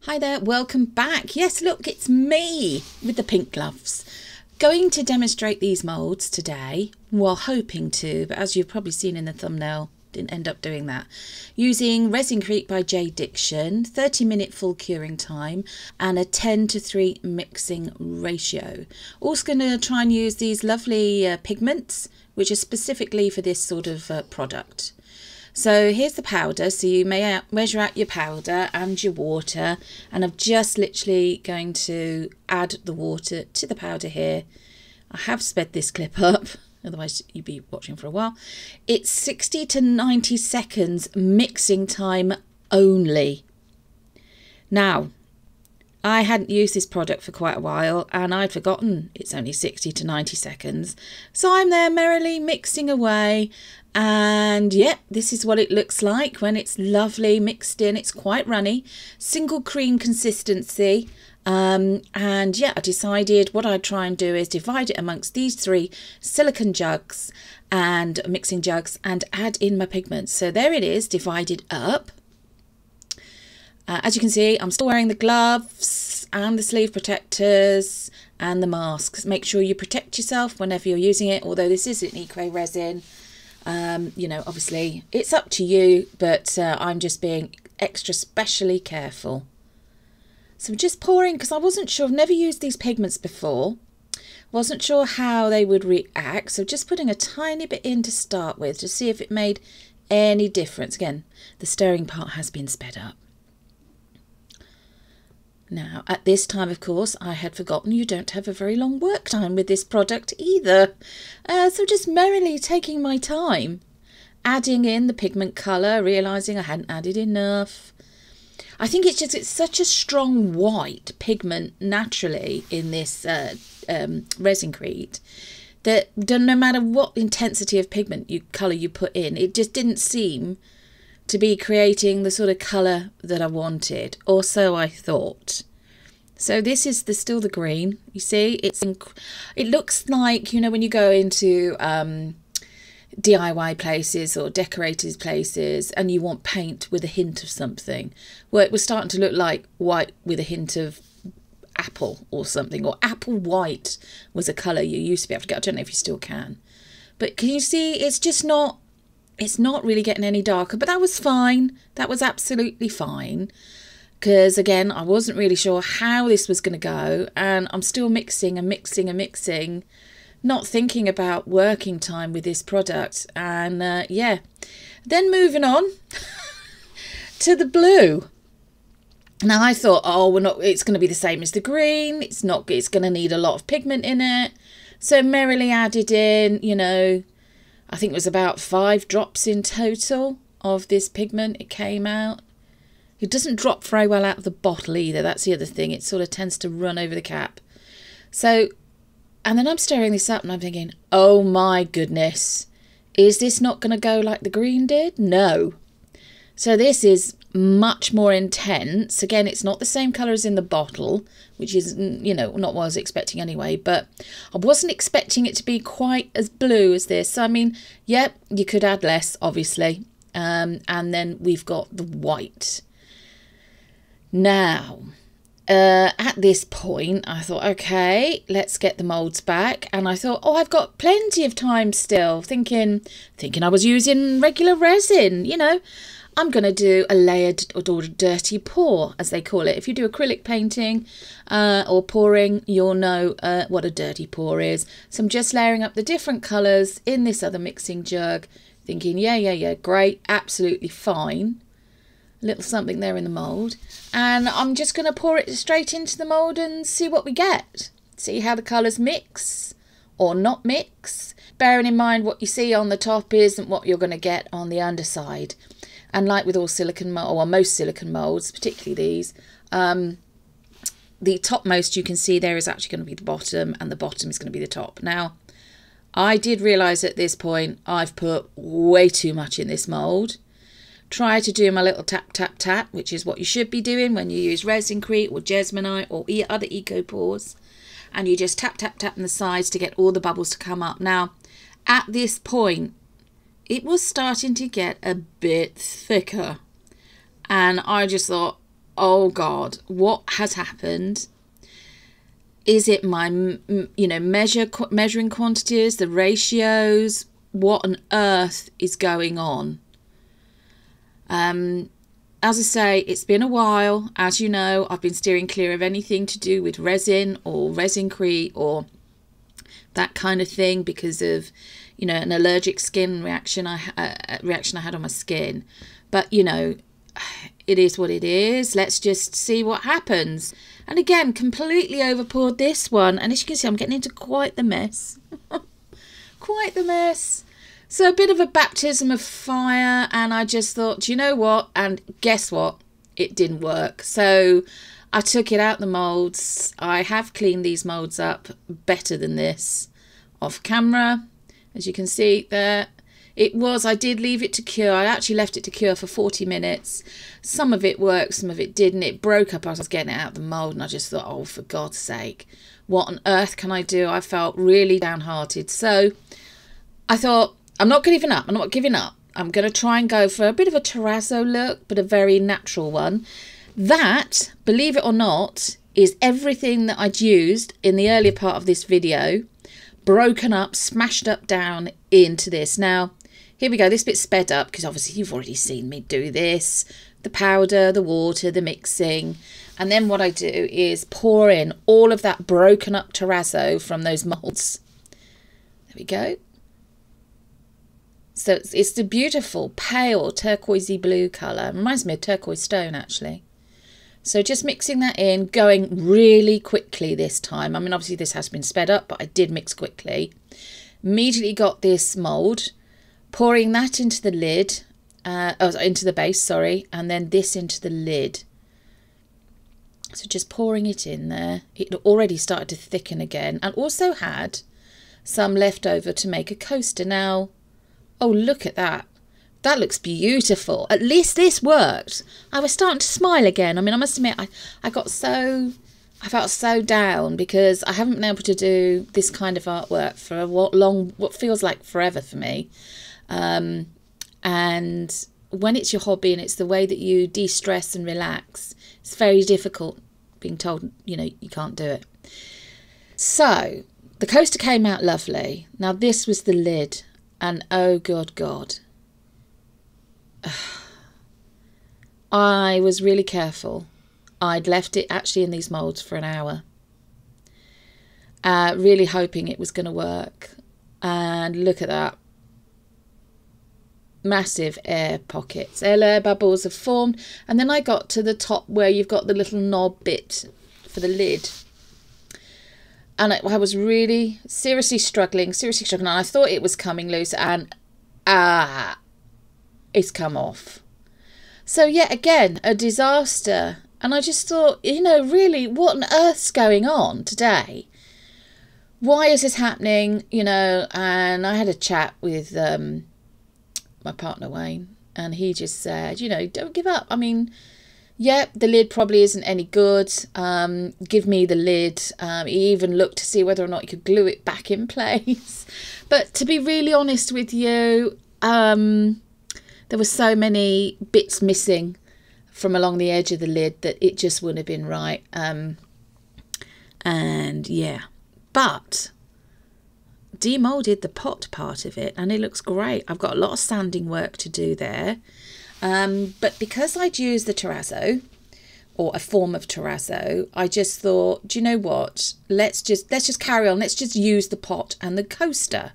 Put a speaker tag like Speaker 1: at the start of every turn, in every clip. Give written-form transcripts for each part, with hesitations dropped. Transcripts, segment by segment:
Speaker 1: Hi there, welcome back. Yes, look, it's me with the pink gloves. Going to demonstrate these moulds today, well, hoping to, but as you've probably seen in the thumbnail, didn't end up doing that. Using Resincrete by JDiction, 30-minute full curing time and a 10:3 mixing ratio. Also going to try and use these lovely pigments, which are specifically for this sort of product. So here's the powder, so you may measure out your powder and your water, and I'm just literally going to add the water to the powder here. I have sped this clip up, otherwise you'd be watching for a while. It's 60 to 90 seconds mixing time only. Now, I hadn't used this product for quite a while and I'd forgotten it's only 60 to 90 seconds. So I'm there merrily mixing away, and yep, this is what it looks like when it's lovely mixed in. It's quite runny, single cream consistency. And yeah, I decided what I'd try and do is divide it amongst these three silicone jugs and mixing jugs and add in my pigments. So there it is, divided up. As you can see, I'm still wearing the gloves and the sleeve protectors and the masks. Make sure you protect yourself whenever you're using it, although this is an eco resin. You know, obviously it's up to you, but I'm just being extra specially careful. So I'm just pouring, because I wasn't sure, I've never used these pigments before. Wasn't sure how they would react, so just putting a tiny bit in to start with to see if it made any difference. Again, the stirring part has been sped up. Now, at this time, of course, I had forgotten you don't have a very long work time with this product either. So just merrily taking my time, adding in the pigment colour, realising I hadn't added enough. I think it's such a strong white pigment naturally in this Resincrete that no matter what intensity of pigment colour you put in, it just didn't seem to be creating the sort of colour that I wanted, or so I thought. So this is still the green. You see, it looks like, you know, when you go into DIY places or decorators places and you want paint with a hint of something. Well, it was starting to look like white with a hint of apple or something, or apple white was a colour you used to be able to get. I don't know if you still can. But can you see, it's not really getting any darker, but that was fine. That was absolutely fine. Because again, I wasn't really sure how this was going to go, and I'm still mixing and mixing and mixing, not thinking about working time with this product. And yeah, then moving on to the blue. Now I thought, oh, it's going to be the same as the green. It's going to need a lot of pigment in it. So merrily added in, you know, I think it was about 5 drops in total of this pigment. It came out. It doesn't drop very well out of the bottle either. That's the other thing. It sort of tends to run over the cap. So, and then I'm stirring this up and I'm thinking, oh my goodness, is this not going to go like the green did? No. So this is much more intense. Again, it's not the same colour as in the bottle, which is, you know, not what I was expecting anyway, but I wasn't expecting it to be quite as blue as this. So, I mean, yep, you could add less, obviously. And then we've got the white. Now, at this point, I thought, okay, let's get the moulds back. And I thought, oh, I've got plenty of time still, thinking I was using regular resin, you know. I'm going to do a layered or dirty pour, as they call it. If you do acrylic painting or pouring, you'll know what a dirty pour is. So I'm just layering up the different colours in this other mixing jug, thinking, yeah, great, absolutely fine. A little something there in the mould. And I'm just going to pour it straight into the mould and see what we get. See how the colours mix or not mix. Bearing in mind what you see on the top isn't what you're going to get on the underside. And like with all silicone mould, or most silicone moulds, particularly these, the topmost you can see there is actually going to be the bottom, and the bottom is going to be the top. Now, I did realise at this point I've put way too much in this mould. Try to do my little tap, tap, tap, which is what you should be doing when you use Resincrete or Jesmonite or other eco pours. And you just tap, tap, tap on the sides to get all the bubbles to come up. Now, at this point, it was starting to get a bit thicker. And I just thought, oh God, what has happened? Is it my, measuring quantities, the ratios? What on earth is going on? As I say, it's been a while. As you know, I've been steering clear of anything to do with resin or Resincrete or that kind of thing because of, an allergic skin reaction I had on my skin. But, it is what it is. Let's just see what happens. And again, completely overpoured this one. And as you can see, I'm getting into quite the mess. Quite the mess. So a bit of a baptism of fire. And I just thought, do you know what? And guess what? It didn't work. So I took it out the moulds. I have cleaned these moulds up better than this off camera. As you can see there. I did leave it to cure. I actually left it to cure for 40 minutes. Some of it worked, some of it didn't. It broke up as I was getting it out of the mould and I just thought, oh, for God's sake, what on earth can I do? I felt really downhearted. So I thought, I'm not giving up. I'm not giving up. I'm going to try and go for a bit of a terrazzo look, but a very natural one. That, believe it or not, is everything that I'd used in the earlier part of this video, broken up, smashed up down into this. Now, here we go. This bit's sped up because obviously you've already seen me do this. The powder, the water, the mixing. And then what I do is pour in all of that broken up terrazzo from those moulds. There we go. So it's the beautiful pale turquoisey blue colour. Reminds me of turquoise stone actually. So just mixing that in, going really quickly this time. I mean, obviously this has been sped up, but I did mix quickly. Immediately got this mould, pouring that into the lid, into the base, sorry, and then this into the lid. So just pouring it in there. It already started to thicken again, and also had some left over to make a coaster. Now, oh, look at that. That looks beautiful. At least this worked. I was starting to smile again. I mean, I must admit, I felt so down because I haven't been able to do this kind of artwork for what feels like forever for me. And when it's your hobby and it's the way that you de-stress and relax, it's very difficult being told, you can't do it. So the coaster came out lovely. Now this was the lid, and oh good God. I was really careful. I'd left it actually in these moulds for an hour, really hoping it was going to work. And look at that. Massive air pockets. Air bubbles have formed. And then I got to the top where you've got the little knob bit for the lid. And I was really seriously struggling. And I thought it was coming loose, and it's come off. So yet again, a disaster. And I just thought, really, what on earth's going on today? Why is this happening? And I had a chat with my partner, Wayne, and he just said, don't give up. I mean, yeah, the lid probably isn't any good. Give me the lid. He even looked to see whether or not you could glue it back in place. But to be really honest with you, there were so many bits missing from along the edge of the lid that it just wouldn't have been right. And yeah, but demoulded the pot part of it and it looks great. I've got a lot of sanding work to do there. But because I'd used the terrazzo, or a form of terrazzo, I just thought, do you know what? Let's just carry on. Let's just use the pot and the coaster.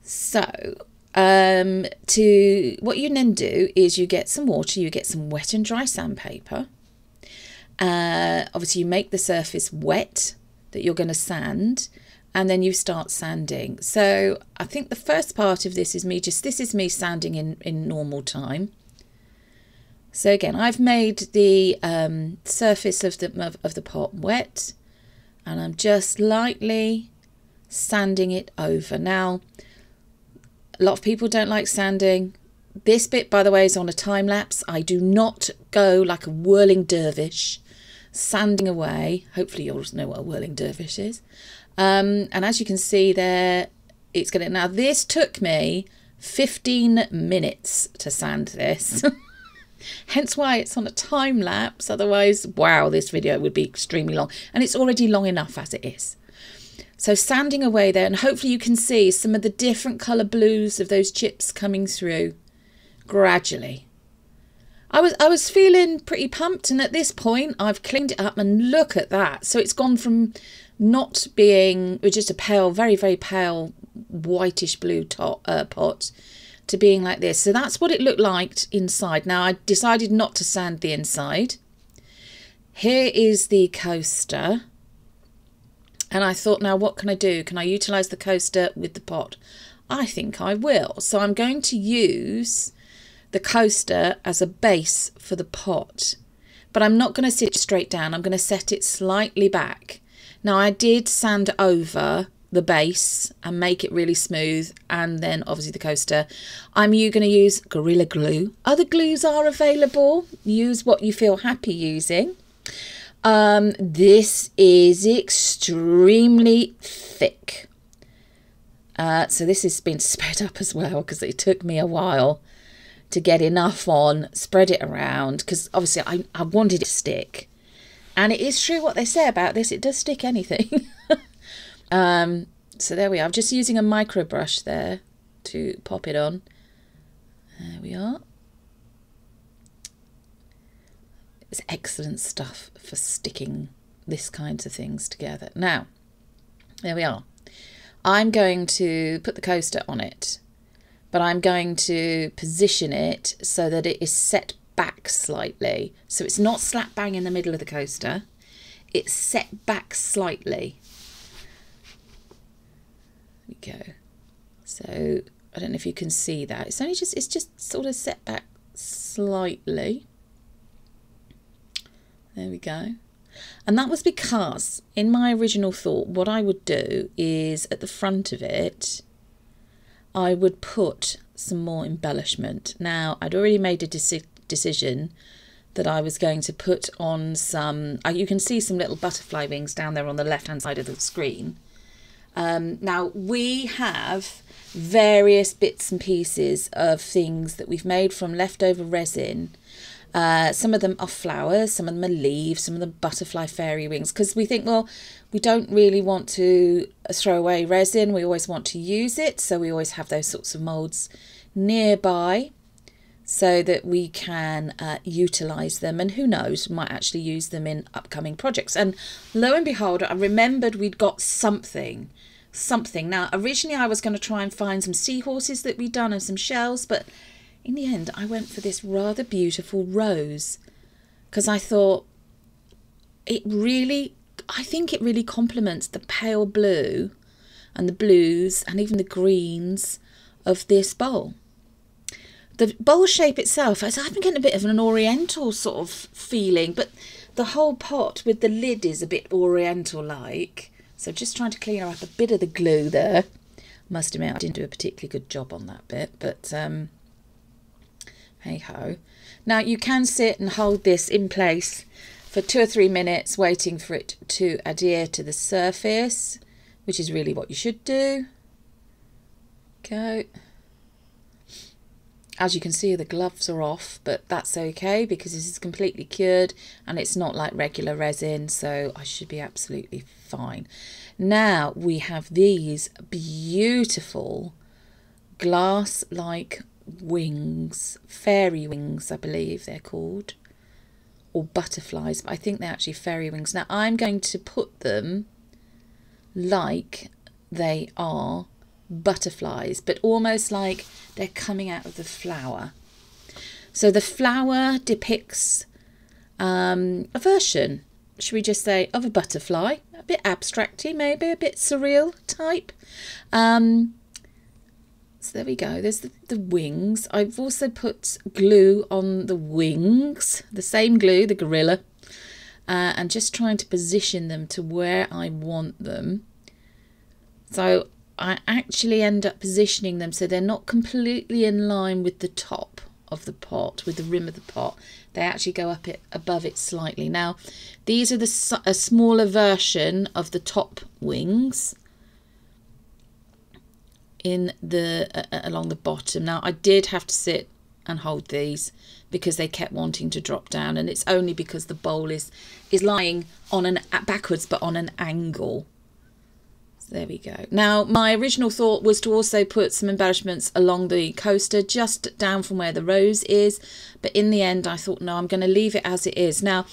Speaker 1: So what you then do is you get some water, you get some wet and dry sandpaper. Obviously you make the surface wet that you're going to sand, and then you start sanding. So I think the first part of this is me sanding in normal time. So again, I've made the surface of the pot wet, and I'm just lightly sanding it over. Now, a lot of people don't like sanding. This bit, by the way, is on a time lapse. I do not go like a whirling dervish sanding away. Hopefully you'll know what a whirling dervish is. And as you can see there, it's going to... Now, this took me 15 minutes to sand this. Hence why it's on a time lapse. Otherwise, wow, this video would be extremely long. And it's already long enough as it is. So sanding away there, and hopefully you can see some of the different colour blues of those chips coming through gradually. I was feeling pretty pumped, and at this point I've cleaned it up, and look at that. So it's gone from not being just a pale, very, very pale whitish blue pot to being like this. So that's what it looked like inside. Now I decided not to sand the inside. Here is the coaster. And I thought, now what can I do? Can I utilise the coaster with the pot? I think I will. So I'm going to use the coaster as a base for the pot. But I'm not going to sit straight down. I'm going to set it slightly back. Now I did sand over the base and make it really smooth, and then obviously the coaster. I'm going to use Gorilla Glue. Other glues are available. Use what you feel happy using. This is extremely thick. So this has been sped up as well because it took me a while to get enough on, spread it around, because obviously I wanted it to stick. And it is true what they say about this, it does stick anything. So there we are. I'm just using a micro brush there to pop it on. There we are. It's excellent stuff for sticking this kinds of things together. Now, there we are. I'm going to put the coaster on it, but I'm going to position it so that it is set back slightly. So it's not slap bang in the middle of the coaster. It's set back slightly. There we go. So I don't know if you can see that. It's just sort of set back slightly. There we go. And that was because in my original thought, what I would do is at the front of it, I would put some more embellishment. Now, I'd already made a decision that I was going to put on some, you can see some little butterfly wings down there on the left-hand side of the screen. Now, we have various bits and pieces of things that we've made from leftover resin. Some of them are flowers, some of them are leaves, some of them butterfly fairy wings, because we think, well, we don't really want to throw away resin, we always want to use it, so we always have those sorts of moulds nearby so that we can utilise them, and who knows, we might actually use them in upcoming projects. And lo and behold, I remembered we'd got something. Now, originally I was going to try and find some seahorses that we'd done and some shells, but in the end, I went for this rather beautiful rose because I thought I think it really complements the pale blue and the blues and even the greens of this bowl. The bowl shape itself, I've been getting a bit of an oriental sort of feeling, but the whole pot with the lid is a bit oriental-like. So just trying to clean up a bit of the glue there. Must admit, I didn't do a particularly good job on that bit, but hey ho. Now you can sit and hold this in place for 2 or 3 minutes waiting for it to adhere to the surface, which is really what you should do. Go. As you can see, the gloves are off, but that's okay because this is completely cured and it's not like regular resin, so I should be absolutely fine. Now we have these beautiful glass-like wings, fairy wings I believe they're called, or butterflies, but I think they're actually fairy wings. Now I'm going to put them like they are butterflies, but almost like they're coming out of the flower. So the flower depicts a version, should we just say, of a butterfly, a bit abstracty, maybe a bit surreal type. So there we go, there's the wings. I've also put glue on the wings, the same glue, the Gorilla, and just trying to position them to where I want them. So I actually end up positioning them so they're not completely in line with the top of the pot, with the rim of the pot. They actually go up above it slightly. Now, these are a smaller version of the top wings in the along the bottom. Now, I did have to sit and hold these because they kept wanting to drop down, and it's only because the bowl is lying on an backwards but on an angle. So there we go. Now my original thought was to also put some embellishments along the coaster just down from where the rose is, but in the end I thought no, I'm going to leave it as it is. Now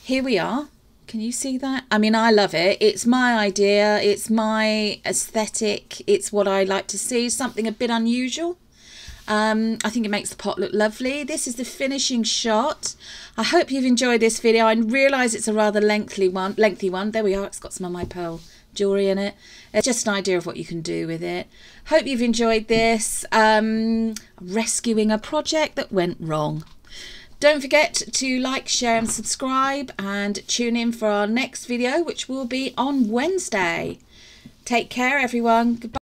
Speaker 1: here we are. Can you see that? I mean, I love it. It's my idea, it's my aesthetic, it's what I like to see, something a bit unusual. I think it makes the pot look lovely. This is the finishing shot. I hope you've enjoyed this video. I realise it's a rather lengthy one. There we are. It's got some of my pearl jewellery in it. It's just an idea of what you can do with it. Hope you've enjoyed this. Rescuing a project that went wrong. Don't forget to like, share and subscribe, and tune in for our next video, which will be on Wednesday. Take care, everyone. Goodbye.